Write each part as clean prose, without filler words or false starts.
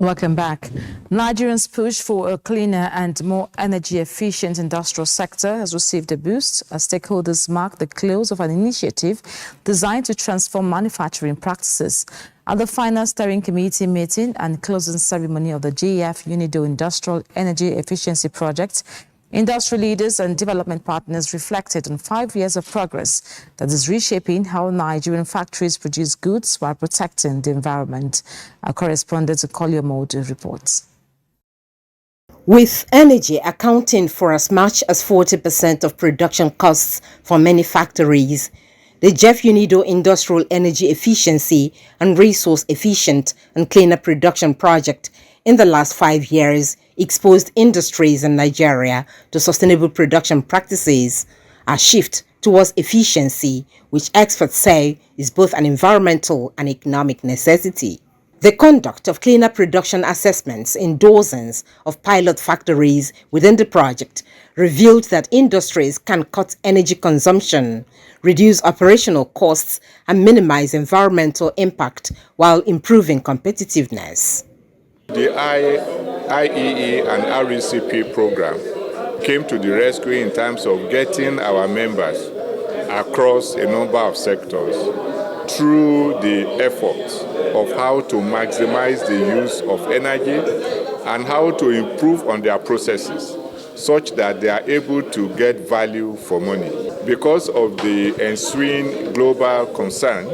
Welcome back. Nigerians' push for a cleaner and more energy-efficient industrial sector has received a boost as stakeholders mark the close of an initiative designed to transform manufacturing practices. At the final steering committee meeting and closing ceremony of the GEF UNIDO Industrial Energy Efficiency project, industry leaders and development partners reflected on 5 years of progress that is reshaping how Nigerian factories produce goods while protecting the environment. Our correspondent Kolio Modu reports. With energy accounting for as much as 40% of production costs for many factories, the GEF UNIDO Industrial Energy Efficiency and Resource Efficient and Cleaner Production project in the last 5 years exposed industries in Nigeria to sustainable production practices, a shift towards efficiency, which experts say is both an environmental and economic necessity. The conduct of cleaner production assessments in dozens of pilot factories within the project revealed that industries can cut energy consumption, reduce operational costs, and minimize environmental impact while improving competitiveness. The IEE and RECP program came to the rescue in terms of getting our members across a number of sectors through the efforts of how to maximize the use of energy and how to improve on their processes such that they are able to get value for money. Because of the ensuing global concern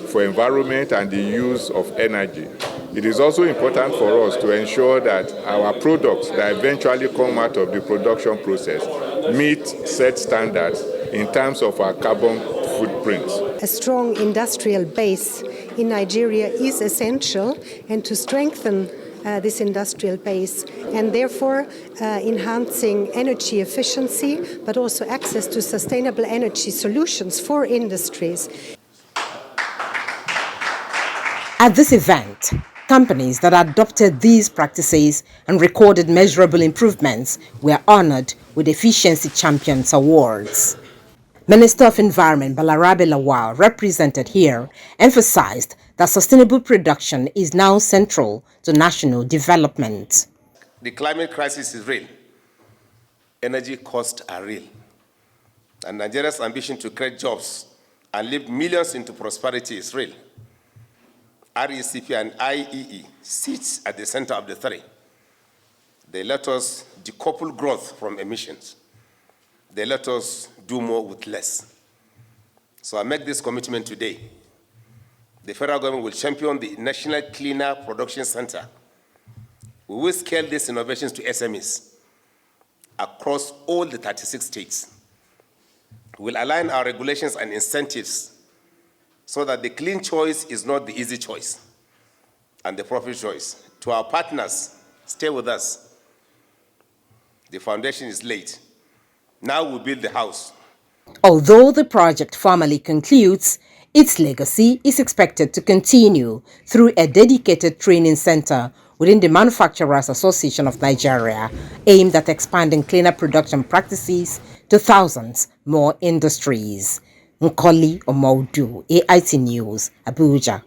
for environment and the use of energy, it is also important for us to ensure that our products that eventually come out of the production process meet set standards in terms of our carbon footprints. A strong industrial base in Nigeria is essential, and to strengthen this industrial base and therefore enhancing energy efficiency, but also access to sustainable energy solutions for industries. At this event, companies that adopted these practices and recorded measurable improvements were honored with Efficiency Champions Awards. Minister of Environment Balarabe Lawal, represented here, emphasized that sustainable production is now central to national development. The climate crisis is real. Energy costs are real. And Nigeria's ambition to create jobs and lift millions into prosperity is real. RECP and IEE sits at the center of the three. They let us decouple growth from emissions. They let us do more with less. So I make this commitment today. The federal government will champion the National Cleaner Production Center. We will scale these innovations to SMEs across all the 36 states. We will align our regulations and incentives so that the clean choice is not the easy choice and the profit choice. To our partners, stay with us. The foundation is laid. Now we build the house. Although the project formally concludes, its legacy is expected to continue through a dedicated training center within the Manufacturers Association of Nigeria, aimed at expanding cleaner production practices to thousands more industries. Nkoli Omaudu, AIT News, Abuja.